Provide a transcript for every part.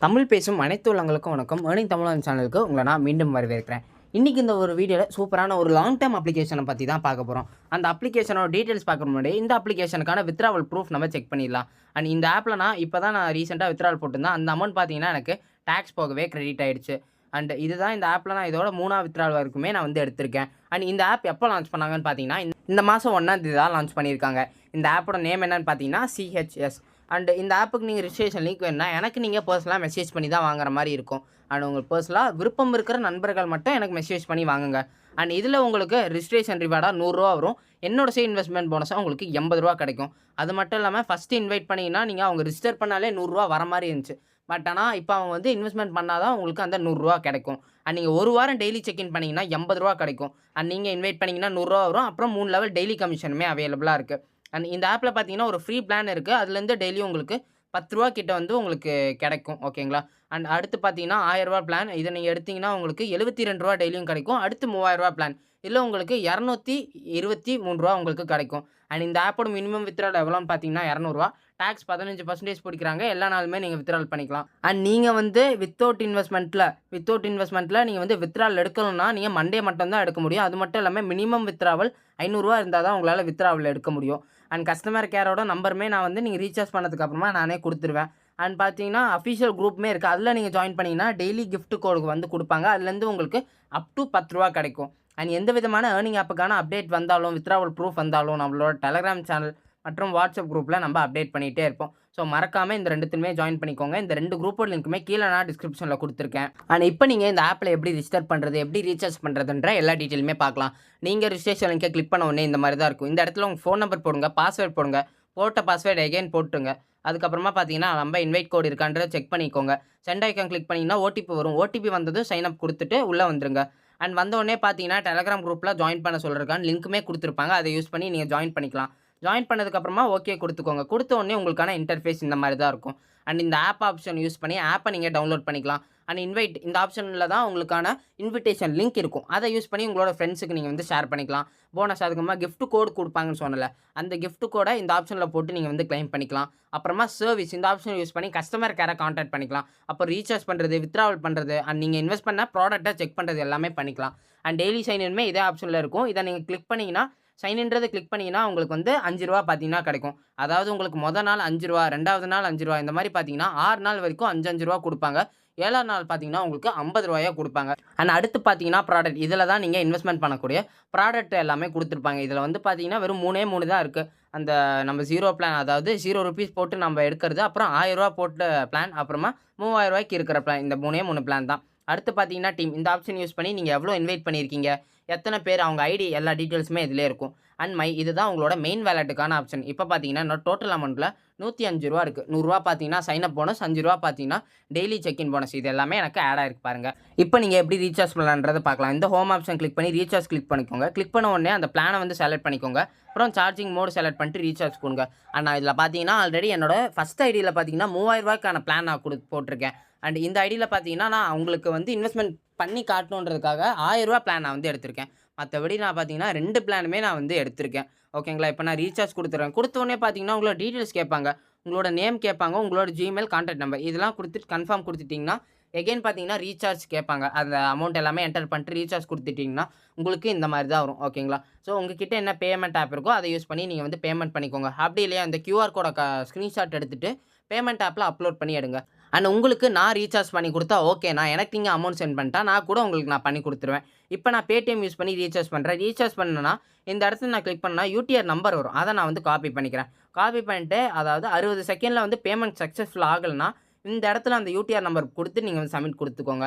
தமிழ் பேசும் அனைத்து உள்ளங்களுக்கும் வணக்கம். ஏர்னிங் தமிழ் சேனலுக்கு உங்களை நான் மீண்டும் வரவேற்கிறேன். இன்றைக்கி இந்த ஒரு வீடியோவில் சூப்பரான ஒரு லாங் டேர்ம் அப்ளிகேஷனை பற்றி தான் பார்க்க போகிறோம். அந்த அப்ளிகேஷனோட டீட்டெயில்ஸ் பார்க்க முன்னாடி இந்த அப்ளிகேஷனுக்கான வித்ராவல் ப்ரூஃப் நம்ம செக் பண்ணிடலாம். அண்ட் இந்த ஆப்பில் நான் ரீசெண்டாக வித்ராவல் போட்டிருந்தேன். அந்த அமௌண்ட் பார்த்தீங்கன்னா எனக்கு டேக்ஸ் போகவே கிரெடிட் ஆகிடுச்சு. அண்ட் இதுதான் இந்த ஆப்பில் நான் இதோட 3ஆவது வித்ராவல் வரைக்குமே நான் வந்து எடுத்திருக்கேன். அண்ட் இந்த ஆப் எப்போ லான்ச் பண்ணாங்கன்னு பார்த்தீங்கன்னா இந்த மாதம் 1ஆம் தேதி தான் லான்ச் பண்ணியிருக்காங்க. இந்த ஆப்போட நேம் என்னன்னு பார்த்தீங்கன்னா CHS. அண்ட் இந்த ஆப்புக்கு நீங்கள் ரிஜிஸ்ட்ரேஷன் லிங்க் வேணுன்னா எனக்கு நீங்கள் பர்சனலாக மெசேஜ் பண்ணி தான் வாங்குற மாதிரி இருக்கும். அண்ட் உங்களுக்கு பர்சனலாக விருப்பம் இருக்கிற நண்பர்கள் மட்டும் எனக்கு மெசேஜ் பண்ணி வாங்குங்க. அண்ட் இதில் உங்களுக்கு ரிஜிஸ்ட்ரேஷன் ரிவார்டாக 100 வரும். என்னோட சைட் இன்வெஸ்ட்மெண்ட் போனஸாக உங்களுக்கு 80 கிடைக்கும். அது மட்டும் இல்லாமல் ஃபஸ்ட்டு இன்வைட் பண்ணிங்கன்னா நீங்கள் அவங்க ரிஜிஸ்டர் பண்ணாலே 100 வர மாதிரி இருந்துச்சு. பட் ஆனால் இப்போ அவங்க வந்து இன்வெஸ்ட்மெண்ட் பண்ணால் தான் உங்களுக்கு அந்த 100 கிடைக்கும். அண்ட் நீங்கள் ஒரு வாரம் டெய்லி செக்இன் பண்ணிங்கன்னா 80 கிடைக்கும். அண்ட் நீங்கள் இன்வைட் பண்ணிங்கன்னா 100 வரும். அப்புறம் 3 லெவல் டெய்லி கமிஷனுமே அவைலபிளாக இருக்குது. அண்ட் இந்த ஆப்பில் பார்த்தீங்கன்னா ஒரு ஃப்ரீ பிளான் இருக்குது. அதுலேருந்து டெய்லியும் உங்களுக்கு 10 கிட்ட வந்து உங்களுக்கு கிடைக்கும். ஓகேங்களா. அண்ட் அடுத்து பார்த்தீங்கன்னா 1000 பிளான். இதை நீங்கள் எடுத்திங்கன்னா உங்களுக்கு 72 டெய்லியும் கிடைக்கும். அடுத்து 3000 பிளான். இதில் உங்களுக்கு 223 உங்களுக்கு கிடைக்கும். அண்ட் இந்த ஆப்போட மினிமம் வித்ட்ரால் எவ்வளோன்னு பார்த்தீங்கன்னா 200. டேக்ஸ் 15% பிடிக்கிறாங்க. எல்லா நாளுமே நீங்கள் வித்ட்ரால் பண்ணிக்கலாம். அண்ட் நீங்கள் வந்து வித்தவுட் இன்வெஸ்ட்மெண்ட்டில் நீங்கள் வந்து வித்ட்ரால் எடுக்கணும்னா நீங்கள் மண்டே மட்டும் தான் எடுக்க முடியும். அது மட்டும் இல்லாமல் மினிமம் வித்ட்ராவல் 500 இருந்தால் தான் உங்களால் வித்ட்ராவல் எடுக்க முடியும். அண்ட் கஸ்டமர் கேரோட நம்பருமே நான் வந்து நீங்கள் ரீசார்ஜ் பண்ணதுக்கப்புறமா நானே கொடுத்துருவேன். அண்ட் பார்த்தீங்கன்னா அஃபிஷியல் குரூப்புமே இருக்குது. அதில் நீங்கள் ஜாயின் பண்ணிங்கன்னா டெய்லி கிஃப்ட் கோடுக்கு வந்து கொடுப்பாங்க. அதுலேருந்து உங்களுக்கு அப் டு 10 கிடைக்கும். அண்ட் எந்த விதமான ஏர்னிங் ஆப்புக்கான அப்டேட் வந்தாலும் வித்ட்ராவல் ப்ரூஃப் வந்தாலும் நம்மளோட டெலகிராம் சேனல் மற்றும் வாட்ஸ்அப் குரூப்பில் நம்ம அப்டேட் பண்ணிகிட்டே இருப்போம். ஸோ மறக்காமல் இந்த ரெண்டுத்துலையுமே ஜாயின் பண்ணிக்கோங்க. இந்த 2 குரூப்போட லிங்க்குமே கீழே நான் டிஸ்கிரிப்ஷனில் கொடுத்துருக்கேன். அண்ட் இப்போ நீங்கள் இந்த ஆப்பில் எப்படி ரிஜிஸ்டர் பண்ணுறது, எப்படி ரீசார்ஜ் பண்ணுறதுன்ற எல்லா டீட்டெயிலுமே பார்க்கலாம். நீங்கள் ரிஜிஸ்ட்ரேஷன் லிங்கை கிளிக் பண்ண உடனே இந்த மாதிரி தான் இருக்கும். இந்த இடத்துல உங்கள் ஃபோன் நம்பர் போடுங்க, பாஸ்வேர்ட் போடுங்க. போட்ட பாஸ்வேர்டு எகைன் போட்டுருங்க. அதுக்கப்புறமா பார்த்தீங்கன்னா நம்ம இன்வைட் கோடு இருக்கான்றதை செக் பண்ணிக்கோங்க. சென்ட் ஐக்கான் கிளிக் பண்ணிங்கன்னா ஓடிபி வரும். ஓடிபி வந்ததும் சைன் அப் கொடுத்துட்டு உள்ளே வந்துருங்க. அண்ட் வந்தோடனே பார்த்தீங்கன்னா டெலகிராம் குரூப்பில் ஜாயின் பண்ண சொல்கிறக்கான லிங்க்குமே கொடுத்துருப்பாங்க. அதை யூஸ் பண்ணி நீங்கள் ஜாயின் பண்ணிக்கலாம். ஜாயின் பண்ணதுக்கப்புறமா ஓகே கொடுத்துக்கோங்க. கொடுத்த உடனே உங்களுக்கான இன்டர்ஃபேஸ் இந்த மாதிரி தான் இருக்கும். அண்ட் இந்த ஆப் ஆப்ஷன் யூஸ் பண்ணி ஆப்பை நீங்கள் டவுன்லோட் பண்ணிக்கலாம். அண்ட் இன்வைட் இந்த ஆப்ஷனில் தான் உங்களுக்கான இன்விடேஷன் லிங்க் இருக்கும். அதை யூஸ் பண்ணி உங்களோட ஃப்ரெண்ட்ஸுக்கு நீங்கள் வந்து ஷேர் பண்ணிக்கலாம். போனஸ் அதுக்கப்புறமா கிஃப்ட் கோடு கொடுப்பாங்கன்னு சொன்னல, அந்த கிஃப்ட் கோடை இந்த ஆப்ஷனில் போட்டு நீங்கள் வந்து கிளைம் பண்ணிக்கலாம். அப்புறமா சர்வீஸ் இந்த ஆப்ஷன் யூஸ் பண்ணி கஸ்டமர் கேரை கான்டாக்ட் பண்ணிக்கலாம். அப்போ ரீசார்ஜ் பண்ணுறது, வித்ட்ராவல் பண்ணுறது, அண்ட் நீங்கள் இன்வெஸ்ட் பண்ண ப்ராடக்ட்டை செக் பண்ணுறது எல்லாமே பண்ணிக்கலாம். அண்ட் டெய்லி சைன்இன்மே இதே ஆப்ஷனில் இருக்கும். இதை நீங்கள் கிளிக் பண்ணிங்கன்னா சைன்இன்றதை கிளிக் பண்ணிங்கன்னா உங்களுக்கு வந்து ₹5 பார்த்தீங்கன்னா கிடைக்கும். அதாவது உங்களுக்கு மொதல் நாள் ₹5, 2வது நாள் ₹5, இந்த மாதிரி பார்த்தீங்கன்னா 6 நாள் வரைக்கும் ₹5 கொடுப்பாங்க. 7ஆம் நாள் பார்த்தீங்கன்னா உங்களுக்கு ₹50 கொடுப்பாங்க. அண்ட் அடுத்து பார்த்தீங்கன்னா ப்ராடக்ட், இதில் தான் நீங்கள் இன்வெஸ்ட்மெண்ட் பண்ணக்கூடிய ப்ராடக்ட் எல்லாமே கொடுத்துருப்பாங்க. இதில் வந்து பார்த்தீங்கன்னா வெறும் 3 தான் இருக்குது. அந்த நம்ம 0 பிளான், அதாவது ₹0 போட்டு நம்ம எடுக்கிறது, அப்புறம் ₹1000 போட்ட பிளான், அப்புறமா ₹3000 இருக்கிற பிளான். இந்த 3 பிளான் தான். அடுத்து பார்த்தீங்கன்னா டீம் இந்த ஆப்ஷன் யூஸ் பண்ணி நீங்கள் எவ்வளோ இன்வைட் பண்ணியிருக்கீங்க, எத்தனை பேர், அவங்க ஐடி, எல்லா டீட்டெயில்ஸுமே இதிலே இருக்கும். அண்ட் இதுதான் உங்களோட மெயின் வேலெட்டுக்கான ஆப்ஷன். இப்போ பார்த்தீங்கன்னா என்னோட டோட்டல் அமௌண்ட்டில் ₹105 இருக்குது. ₹100 பார்த்தீங்கன்னா சைன் அப் போனஸ், ₹5 பார்த்தீங்கன்னா டெய்லி செக்இன் போனஸ். இது எல்லாமே எனக்கு ஆட் ஆகிருக்கு பாருங்கள். இப்போ நீங்கள் எப்படி ரீசார்ஜ் பண்ணலான்றதை பார்க்கலாம். இந்த ஹோம் ஆப்ஷன் கிளிக் பண்ணி ரீசார்ஜ் கிளிக் பண்ணிக்கோங்க. கிளிக் பண்ண உடனே அந்த பிளானை வந்து செலக்ட் பண்ணிக்கோங்க. அப்புறம் சார்ஜிங் மோடு செலக்ட் பண்ணிட்டு ரீசார்ஜ் கொடுங்க. அண்ட் நான் இதில் பார்த்தீங்கன்னா ஆல்ரெடி என்னோட ஃபஸ்ட் ஐடியில் பார்த்தீங்கன்னா ₹3000க்கான பிளான் நான் போட்டிருக்கேன். அண்ட் இந்த ஐடியில் பார்த்தீங்கன்னா நான் உங்களுக்கு வந்து இன்வெஸ்ட்மெண்ட் பண்ணி காட்டணுன்றதுக்காக ₹1000 பிளான் நான் வந்து எடுத்திருக்கேன். மற்றபடி நான் பார்த்தீங்கன்னா 2 பிளானுமே நான் வந்து எடுத்திருக்கேன். ஓகேங்களா. இப்போ நான் ரீசார்ஜ் கொடுத்துட்றேன். கொடுத்தோடனே பார்த்தீங்கன்னா உங்களோட டீட்டெயில்ஸ் கேட்பாங்க. உங்களோட நேம் கேட்பாங்க, உங்களோட ஜிமெயில், கான்டாக்ட் நம்பர் இதெல்லாம் கொடுத்துட்டு கன்ஃபார்ம் கொடுத்துட்டிங்கன்னா எகைன் பார்த்தீங்கன்னா ரீசார்ஜ் கேட்பாங்க. அந்த அமௌண்ட் எல்லாமே என்டர் பண்ணிட்டு ரீசார்ஜ் கொடுத்துட்டிங்கன்னா உங்களுக்கு இந்த மாதிரி தான் வரும். ஓகேங்களா. ஸோ உங்ககிட்ட என்ன பேமெண்ட் ஆப் இருக்கோ அதை யூஸ் பண்ணி நீங்கள் வந்து பேமெண்ட் பண்ணிக்கோங்க. அப்படி இல்லையா இந்த கியூஆர் கோடை ஸ்க்ரீன்ஷாட் எடுத்துகிட்டு பேமெண்ட் ஆப்பில் அப்லோட் பண்ணி எடுங்க. அண்ட் உங்களுக்கு நான் ரீசார்ஜ் பண்ணி கொடுத்தா ஓகேண்ணா, எனக்கு நீங்கள் அமௌண்ட் சென்ட் பண்ணிட்டா நான் கூட உங்களுக்கு நான் பண்ணி கொடுத்துருவேன். இப்போ நான் பேடிஎம் யூஸ் பண்ணி ரீசார்ஜ் பண்ணுறேன். ரீசார்ஜ் பண்ணேன்னா இந்த இடத்துல நான் கிளிக் பண்ணால் யூடிஆர் நம்பர் வரும். அதை நான் வந்து காப்பி பண்ணிக்கிறேன். காப்பி பண்ணிட்டு அதாவது 60 செகண்டில் வந்து பேமெண்ட் சக்ஸஸ்ஃபுல் ஆகலைன்னா இந்த இடத்துல அந்த யூடிஆர் நம்பர் கொடுத்து நீங்கள் வந்து சப்மிட் கொடுத்துக்கோங்க.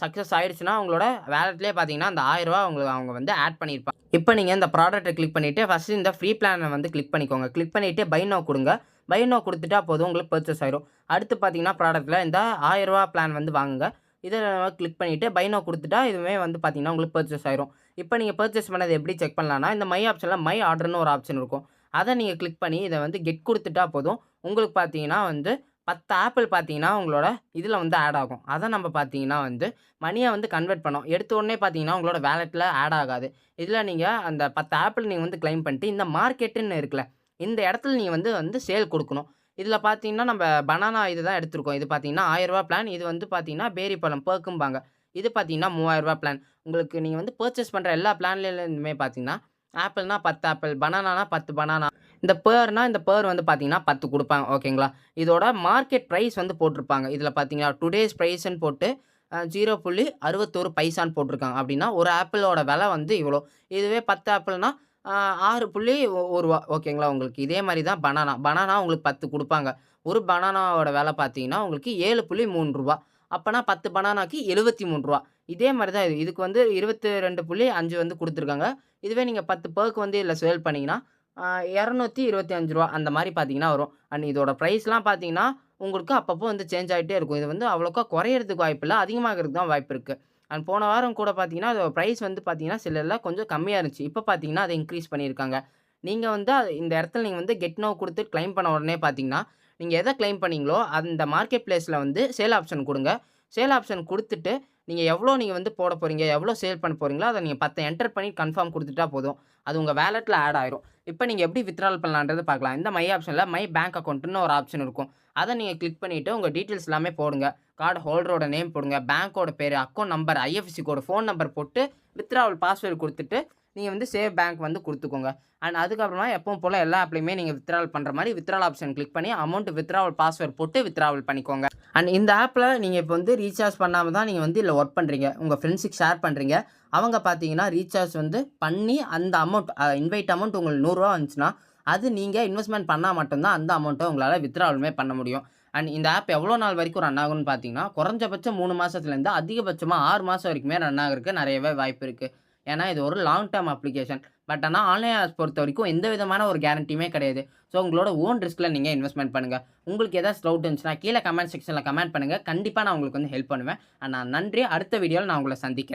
சக்ஸஸ் ஆகிடுச்சுன்னா உங்களோட வேலட்லேயே பார்த்தீங்கன்னா அந்த ₹1000 அவங்க வந்து ஆட் பண்ணியிருப்பாங்க. இப்போ நீங்கள் இந்த ப்ராடக்ட்டை கிளிக் பண்ணிவிட்டு ஃபஸ்ட்டு இந்த ஃப்ரீ பிளானை வந்து கிளிக் பண்ணிக்கோங்க. கிளிக் பண்ணிவிட்டு பை நவ் கொடுங்க. பை நவ் கொடுத்துட்டா போதும், உங்களுக்கு பர்ச்சேஸ் ஆயிரும். அடுத்து பார்த்தீங்கன்னா ப்ராடக்ட்டில் இந்த ₹1000 பிளான் வந்து வாங்குங்க. இதை கிளிக் பண்ணிவிட்டு பை நவ் கொடுத்துட்டா இதுவுமே வந்து பார்த்தீங்கன்னா உங்களுக்கு பர்ச்சேஸ் ஆயிரும். இப்போ நீங்கள் பர்ச்சேஸ் பண்ணது எப்படி செக் பண்ணலான்னா இந்த மை ஆப்ஷனில் மை ஆர்டர்னு ஒரு ஆப்ஷன் இருக்கும். அதை நீங்கள் கிளிக் பண்ணி இதை வந்து கெட் கொடுத்துட்டா போதும், உங்களுக்கு பார்த்தீங்கன்னா வந்து 10 ஆப்பிள் பார்த்தீங்கன்னா உங்களோட இதில் வந்து ஆட் ஆகும். அதை நம்ம பார்த்தீங்கன்னா வந்து மணியை வந்து கன்வெர்ட் பண்ணோம். எடுத்த உடனே பார்த்தீங்கன்னா உங்களோட வேலெட்டில் ஆட் ஆகாது. இதில் நீங்கள் அந்த 10 ஆப்பிள் நீங்கள் வந்து கிளைம் பண்ணிட்டு இந்த மார்க்கெட்டுன்னு இருக்குல்ல, இந்த இடத்துல நீங்கள் வந்து சேல் கொடுக்கணும். இதில பார்த்தீங்கன்னா, நம்ம பனானா இது தான் எடுத்திருக்கோம். இது பார்த்தீங்கன்னா, ரூ. 1000 பிளான். இது வந்து பார்த்தீங்கன்னா, பேரி பழம் பெர்க்கும்பாங்க. இது பார்த்தீங்கன்னா, ரூ. 3000 பிளான். உங்களுக்கு நீங்க வந்து பர்ச்சேஸ் பண்ற எல்லா பிளான்லயுமே பார்த்தீங்கன்னா, ஆப்பிள்னா 10 ஆப்பிள், பனானானா 10 பனானா. இந்த பேர் வந்து பார்த்தீங்கன்னா 10 குடுப்பாங்க. ஓகேங்களா? இதோட மார்க்கெட் பிரைஸ் வந்து போட்டிருப்பாங்க. இதில பார்த்தீங்கன்னா, டுடேஸ் பிரைஸ்ன்னு போட்டு 0.61 பைசான்னு போட்டிருக்காங்க. அப்டின்னா, ஒரு ஆப்பிளோட விலை வந்து இவ்வளோ. இதுவே 10 ஆப்பிள்னா ஆ ரூ. 6.1 ஓகேங்களா? உங்களுக்கு இதே மாரி தான் பனானா. பனானா உங்களுக்கு 10 குடுப்பாங்க. ஒரு பனானாவோட விலை பார்த்தீங்கன்னா, உங்களுக்கு ரூ. 7.3 அப்பன்னா 10 பனானாக்கு ரூ. 73 இதே மாரி தான் இது. இதுக்கு வந்து 22.5 வந்து குடுத்துருக்காங்க. இதுவே நீங்க 10 பெர்க் வந்து இதில சேல் பண்ணீங்கன்னா, ரூ. 225 அந்த மாரி பார்த்தீங்கன்னா வரும். அண்ட் இதோட பிரைஸ்லாம் பார்த்தீங்கன்னா, உங்களுக்கு அப்பப்போ வந்து சேஞ்ச் ஆயிட்டே இருக்கும். இது வந்து அவ்வளோக்கா குறையறதுக்கு வாய்ப்பில்ல. அதிகமாகறதுக்கு தான் வாய்ப்பு இருக்கு. அண்ட் போன வாரம் கூட பார்த்தீங்கன்னா, அதோட பிரைஸ் வந்து பார்த்தீங்கன்னா, சிலர்ல கொஞ்சம் கம்மியா இருந்துச்சு. இப்ப பார்த்தீங்கன்னா, அத இன்கிரீஸ் பண்ணியிருக்காங்க. நீங்க வந்து இந்த இடத்துல நீங்க வந்து கெட் நவ் குடுத்து கிளைம் பண்ண உடனே பார்த்தீங்கன்னா, நீங்க எத கிளைம் பண்ணீங்களோ, அந்த மார்க்கெட் பிளேஸ்ல வந்து சேல் ஆப்ஷன் குடுங்க. சேல் ஆப்ஷன் குடுத்துட்டு, நீங்க வந்து போட போறீங்க, எவ்வளோ சேல் பண்ண போறீங்களோ, அத நீங்க 10 என்டர் பண்ணி கன்ஃபர்ம் குடுத்துட்டா போதும். அது உங்க வாலெட்ல ஆட் ஆயிரும். இப்ப நீங்க எப்படி வித்ட்ராவல் பண்ணலான்றத பார்க்கலாம். இந்த மை ஆப்ஷன்ல மை பேங்க் அக்கவுண்ட்ன்னு ஒரு ஆப்ஷன் இருக்கும். அத நீங்க கிளிக் பண்ணிட்டு, உங்க டீட்டெயில்ஸ் எல்லாமே போடுங்க. கார்ட் ஹோல்டரோட நேம் போடுங்க. பேங்கோட பேரு, அக்கவுண்ட் நம்பர், ஐஎஃப்எஸ்சி கோடு, ஃபோன் நம்பர் போட்டு வித்ட்ராவல் பாஸ்வேர்ட் குடுத்துட்டு, நீங்க வந்து சேவ் பேங்க் வந்து குடுத்துக்கோங்க. அண்ட் அதுக்கப்புறமா எப்பவும் போல எல்லா ஆப்லயுமே நீங்க வித்ட்ராவல் பண்ற மாரி வித்ட்ராவல் ஆப்ஷன் கிளிக் பண்ணி அமௌண்ட் வித்ட்ராவல் பாஸ்வேர்ட் போட்டு வித்ட்ராவல் பண்ணிக்கோங்க. அண்ட் இந்த ஆப்ல நீங்க இப்ப வந்து ரீசார்ஜ் பண்ணாம தான் நீங்க வந்து இதுல வொர்க் பண்றீங்க. உங்க ஃப்ரெண்ட்ஸ்க்கு ஷேர் பண்றீங்க. அவங்க பார்த்தீங்கன்னா, ரீசார்ஜ் வந்து பண்ணி அந்த அமௌண்ட் இன்வைட் அமௌண்ட் உங்களுக்கு ரூ. 100 வந்துச்சுன்னா, அது நீங்க இன்வெஸ்ட்மென்ட் பண்ணா மட்டும் தான் அந்த அமௌண்ட்ட உங்களால வித்ட்ராவலுமே பண்ண முடியும். அண்ட் இந்த ஆப் எவ்வளோ நாள் வரைக்கும் ரன் ஆகும்னு பார்த்தீங்கன்னா, குறைஞ்சபட்சம் 3 மாசத்துலேருந்து அதிகபட்சமா 6 மாசம் வரைக்குமே ரன் ஆகுறதுக்கு நெறையவே வாய்ப்பு இருக்கு. ஏன்னா, இது ஒரு லாங் டெர்ம் அப்ளிகேஷன். பட் ஆனா, ஆன்லைன் ஆப்ஸ் பொறுத்தவரைக்கும் எந்த விதமான ஒரு கேரண்டியுமே கிடையாது. ஸோ, உங்களோட ஓன் ரிஸ்க்ல நீங்க இன்வெஸ்ட்மென்ட் பண்ணுங்க. உங்களுக்கு ஏதாச்சும் டவுட் இருந்துச்சுன்னா, கீழ கமெண்ட் செக்ஷன்ல கமெண்ட் பண்ணுங்க. கண்டிப்பா நான் உங்களுக்கு வந்து ஹெல்ப் பண்ணுவேன். நன்றி. அடுத்த வீடியோல நான் உங்கள சந்திக்கிறேன்.